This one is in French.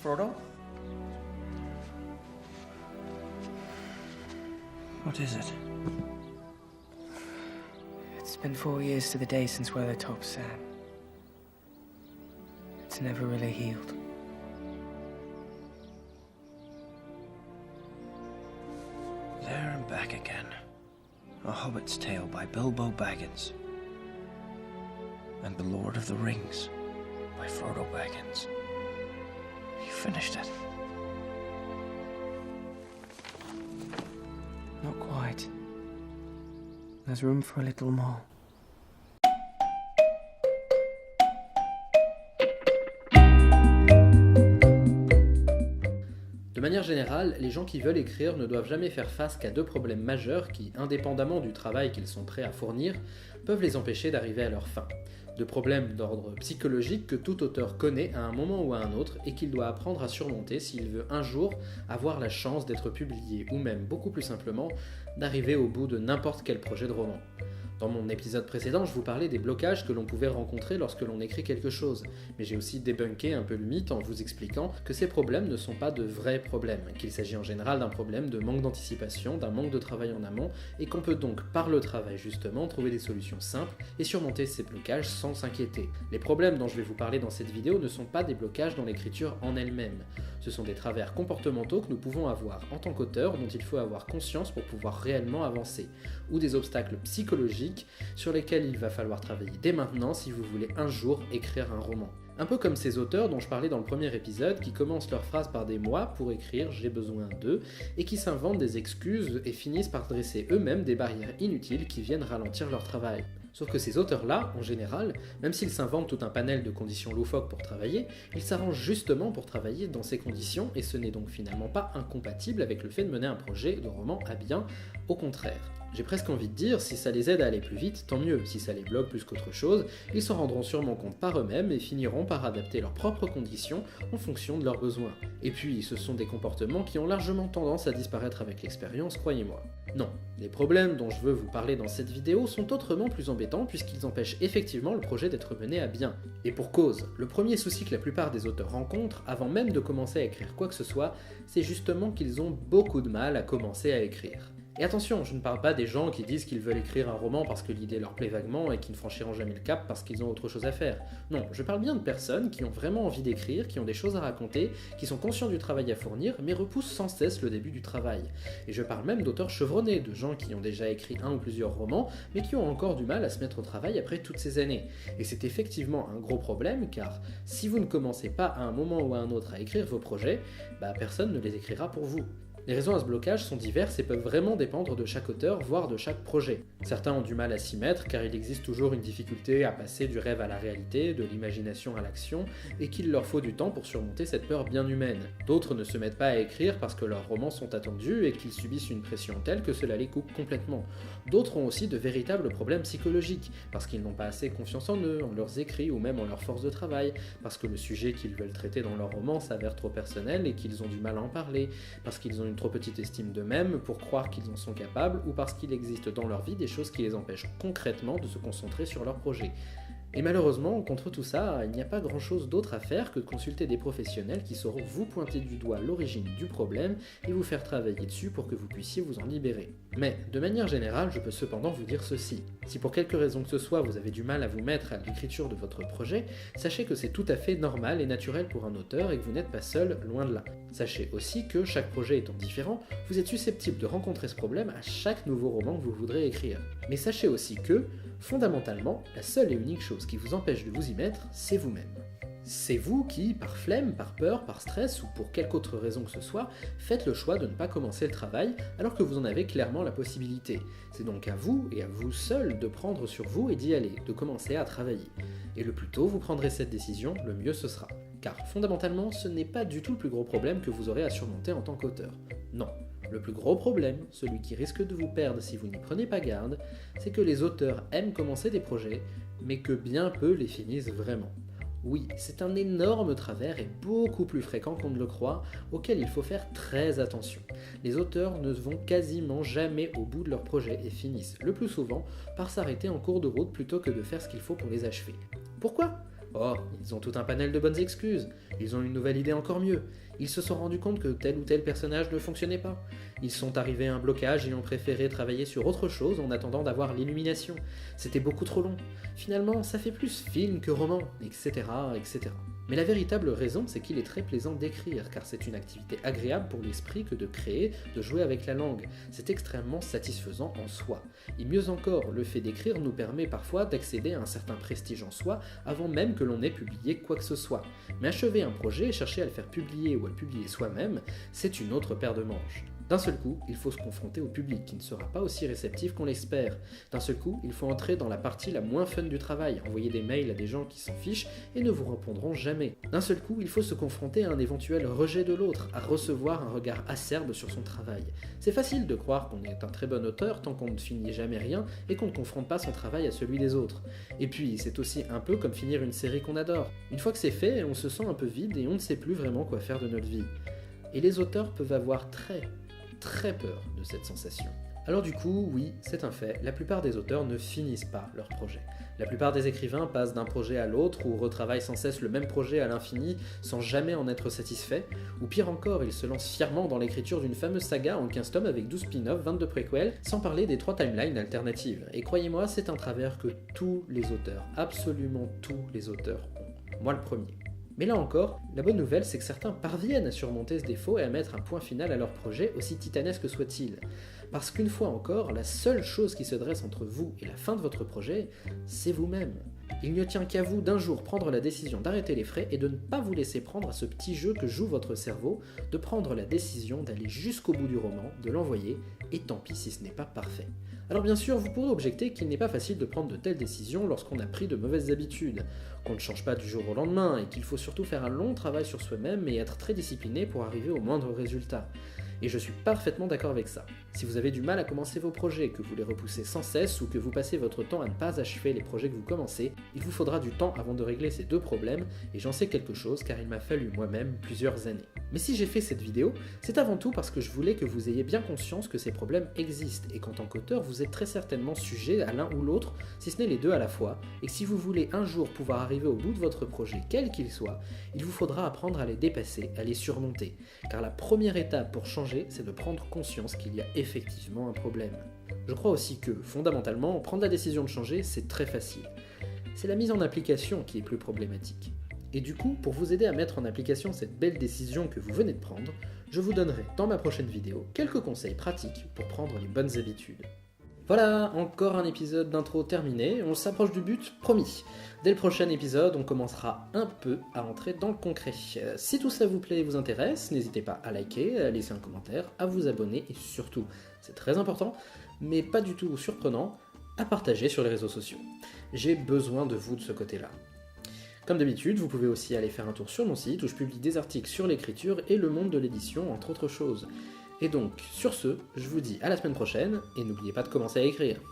Frodo? What is it? It's been 4 years to the day since Weathertop, Sam. It's never really healed. There and back again. A Hobbit's Tale by Bilbo Baggins. And The Lord of the Rings by Frodo Baggins. You finished it. Not quite. There's room for a little more. De manière générale, les gens qui veulent écrire ne doivent jamais faire face qu'à deux problèmes majeurs qui, indépendamment du travail qu'ils sont prêts à fournir, peuvent les empêcher d'arriver à leur fin. Deux problèmes d'ordre psychologique que tout auteur connaît à un moment ou à un autre et qu'il doit apprendre à surmonter s'il veut un jour avoir la chance d'être publié ou même, beaucoup plus simplement, d'arriver au bout de n'importe quel projet de roman. Dans mon épisode précédent, je vous parlais des blocages que l'on pouvait rencontrer lorsque l'on écrit quelque chose, mais j'ai aussi débunké un peu le mythe en vous expliquant que ces problèmes ne sont pas de vrais problèmes, qu'il s'agit en général d'un problème de manque d'anticipation, d'un manque de travail en amont, et qu'on peut donc, par le travail justement, trouver des solutions simples et surmonter ces blocages sans s'inquiéter. Les problèmes dont je vais vous parler dans cette vidéo ne sont pas des blocages dans l'écriture en elle-même, ce sont des travers comportementaux que nous pouvons avoir en tant qu'auteur dont il faut avoir conscience pour pouvoir réellement avancer, ou des obstacles psychologiques sur lesquels il va falloir travailler dès maintenant si vous voulez un jour écrire un roman. Un peu comme ces auteurs dont je parlais dans le premier épisode qui commencent leur phrase par des « moi » pour écrire « j'ai besoin d'eux » et qui s'inventent des excuses et finissent par dresser eux-mêmes des barrières inutiles qui viennent ralentir leur travail. Sauf que ces auteurs-là, en général, même s'ils s'inventent tout un panel de conditions loufoques pour travailler, ils s'arrangent justement pour travailler dans ces conditions et ce n'est donc finalement pas incompatible avec le fait de mener un projet de roman à bien, au contraire. J'ai presque envie de dire, si ça les aide à aller plus vite, tant mieux. Si ça les bloque plus qu'autre chose, ils s'en rendront sûrement compte par eux-mêmes et finiront par adapter leurs propres conditions en fonction de leurs besoins. Et puis, ce sont des comportements qui ont largement tendance à disparaître avec l'expérience, croyez-moi. Non, les problèmes dont je veux vous parler dans cette vidéo sont autrement plus embêtants puisqu'ils empêchent effectivement le projet d'être mené à bien. Et pour cause, le premier souci que la plupart des auteurs rencontrent, avant même de commencer à écrire quoi que ce soit, c'est justement qu'ils ont beaucoup de mal à commencer à écrire. Et attention, je ne parle pas des gens qui disent qu'ils veulent écrire un roman parce que l'idée leur plaît vaguement et qui ne franchiront jamais le cap parce qu'ils ont autre chose à faire. Non, je parle bien de personnes qui ont vraiment envie d'écrire, qui ont des choses à raconter, qui sont conscients du travail à fournir, mais repoussent sans cesse le début du travail. Et je parle même d'auteurs chevronnés, de gens qui ont déjà écrit un ou plusieurs romans, mais qui ont encore du mal à se mettre au travail après toutes ces années. Et c'est effectivement un gros problème, car si vous ne commencez pas à un moment ou à un autre à écrire vos projets, personne ne les écrira pour vous. Les raisons à ce blocage sont diverses et peuvent vraiment dépendre de chaque auteur, voire de chaque projet. Certains ont du mal à s'y mettre car il existe toujours une difficulté à passer du rêve à la réalité, de l'imagination à l'action, et qu'il leur faut du temps pour surmonter cette peur bien humaine. D'autres ne se mettent pas à écrire parce que leurs romans sont attendus et qu'ils subissent une pression telle que cela les coupe complètement. D'autres ont aussi de véritables problèmes psychologiques, parce qu'ils n'ont pas assez confiance en eux, en leurs écrits ou même en leur force de travail, parce que le sujet qu'ils veulent traiter dans leur roman s'avère trop personnel et qu'ils ont du mal à en parler, parce qu'ils ont une trop petite estime d'eux-mêmes pour croire qu'ils en sont capables ou parce qu'il existe dans leur vie des choses qui les empêchent concrètement de se concentrer sur leur projet. Et malheureusement, contre tout ça, il n'y a pas grand-chose d'autre à faire que de consulter des professionnels qui sauront vous pointer du doigt l'origine du problème et vous faire travailler dessus pour que vous puissiez vous en libérer. Mais, de manière générale, je peux cependant vous dire ceci. Si pour quelque raison que ce soit vous avez du mal à vous mettre à l'écriture de votre projet, sachez que c'est tout à fait normal et naturel pour un auteur et que vous n'êtes pas seul, loin de là. Sachez aussi que, chaque projet étant différent, vous êtes susceptible de rencontrer ce problème à chaque nouveau roman que vous voudrez écrire. Mais sachez aussi que, fondamentalement, la seule et unique chose qui vous empêche de vous y mettre, c'est vous-même. C'est vous qui, par flemme, par peur, par stress ou pour quelque autre raison que ce soit, faites le choix de ne pas commencer le travail alors que vous en avez clairement la possibilité. C'est donc à vous et à vous seul de prendre sur vous et d'y aller, de commencer à travailler. Et le plus tôt vous prendrez cette décision, le mieux ce sera. Car fondamentalement, ce n'est pas du tout le plus gros problème que vous aurez à surmonter en tant qu'auteur. Non. Le plus gros problème, celui qui risque de vous perdre si vous n'y prenez pas garde, c'est que les auteurs aiment commencer des projets, mais que bien peu les finissent vraiment. Oui, c'est un énorme travers et beaucoup plus fréquent qu'on ne le croit, auquel il faut faire très attention. Les auteurs ne vont quasiment jamais au bout de leur projet et finissent, le plus souvent, par s'arrêter en cours de route plutôt que de faire ce qu'il faut pour les achever. Pourquoi ? Oh, ils ont tout un panel de bonnes excuses. Ils ont une nouvelle idée encore mieux. Ils se sont rendus compte que tel ou tel personnage ne fonctionnait pas. Ils sont arrivés à un blocage et ont préféré travailler sur autre chose en attendant d'avoir l'illumination. C'était beaucoup trop long. Finalement, ça fait plus film que roman, etc., etc. Mais la véritable raison, c'est qu'il est très plaisant d'écrire, car c'est une activité agréable pour l'esprit que de créer, de jouer avec la langue. C'est extrêmement satisfaisant en soi. Et mieux encore, le fait d'écrire nous permet parfois d'accéder à un certain prestige en soi avant même que l'on ait publié quoi que ce soit. Mais achever un projet et chercher à le faire publier ou à le publier soi-même, c'est une autre paire de manches. D'un seul coup, il faut se confronter au public qui ne sera pas aussi réceptif qu'on l'espère. D'un seul coup, il faut entrer dans la partie la moins fun du travail, envoyer des mails à des gens qui s'en fichent et ne vous répondront jamais. D'un seul coup, il faut se confronter à un éventuel rejet de l'autre, à recevoir un regard acerbe sur son travail. C'est facile de croire qu'on est un très bon auteur tant qu'on ne finit jamais rien et qu'on ne confronte pas son travail à celui des autres. Et puis, c'est aussi un peu comme finir une série qu'on adore. Une fois que c'est fait, on se sent un peu vide et on ne sait plus vraiment quoi faire de notre vie. Et les auteurs peuvent avoir très peur de cette sensation. Alors du coup, oui, c'est un fait, la plupart des auteurs ne finissent pas leur projet. La plupart des écrivains passent d'un projet à l'autre ou retravaillent sans cesse le même projet à l'infini sans jamais en être satisfaits, ou pire encore, ils se lancent fièrement dans l'écriture d'une fameuse saga en 15 tomes avec 12 spin-offs, 22 préquels, sans parler des 3 timelines alternatives. Et croyez-moi, c'est un travers que tous les auteurs, absolument tous les auteurs ont. Moi le premier. Mais là encore, la bonne nouvelle, c'est que certains parviennent à surmonter ce défaut et à mettre un point final à leur projet, aussi titanesque soit-il. Parce qu'une fois encore, la seule chose qui se dresse entre vous et la fin de votre projet, c'est vous-même. Il ne tient qu'à vous d'un jour prendre la décision d'arrêter les frais et de ne pas vous laisser prendre à ce petit jeu que joue votre cerveau, de prendre la décision d'aller jusqu'au bout du roman, de l'envoyer, et tant pis si ce n'est pas parfait. Alors bien sûr, vous pourrez objecter qu'il n'est pas facile de prendre de telles décisions lorsqu'on a pris de mauvaises habitudes, qu'on ne change pas du jour au lendemain et qu'il faut surtout faire un long travail sur soi-même et être très discipliné pour arriver au moindre résultat. Et je suis parfaitement d'accord avec ça. Si vous avez du mal à commencer vos projets, que vous les repoussez sans cesse ou que vous passez votre temps à ne pas achever les projets que vous commencez, il vous faudra du temps avant de régler ces deux problèmes et j'en sais quelque chose car il m'a fallu moi-même plusieurs années. Mais si j'ai fait cette vidéo, c'est avant tout parce que je voulais que vous ayez bien conscience que ces problèmes existent et qu'en tant qu'auteur, vous êtes très certainement sujet à l'un ou l'autre, si ce n'est les deux à la fois, et que si vous voulez un jour pouvoir arriver au bout de votre projet, quel qu'il soit, il vous faudra apprendre à les dépasser, à les surmonter. Car la première étape pour changer, c'est de prendre conscience qu'il y a effectivement un problème. Je crois aussi que, fondamentalement, prendre la décision de changer, c'est très facile. C'est la mise en application qui est plus problématique. Et du coup, pour vous aider à mettre en application cette belle décision que vous venez de prendre, je vous donnerai dans ma prochaine vidéo quelques conseils pratiques pour prendre les bonnes habitudes. Voilà, encore un épisode d'intro terminé, on s'approche du but, promis. Dès le prochain épisode, on commencera un peu à entrer dans le concret. Si tout cela vous plaît et vous intéresse, n'hésitez pas à liker, à laisser un commentaire, à vous abonner et surtout, c'est très important, mais pas du tout surprenant, à partager sur les réseaux sociaux. J'ai besoin de vous de ce côté-là. Comme d'habitude, vous pouvez aussi aller faire un tour sur mon site où je publie des articles sur l'écriture et le monde de l'édition, entre autres choses. Et donc, sur ce, je vous dis à la semaine prochaine, et n'oubliez pas de commencer à écrire.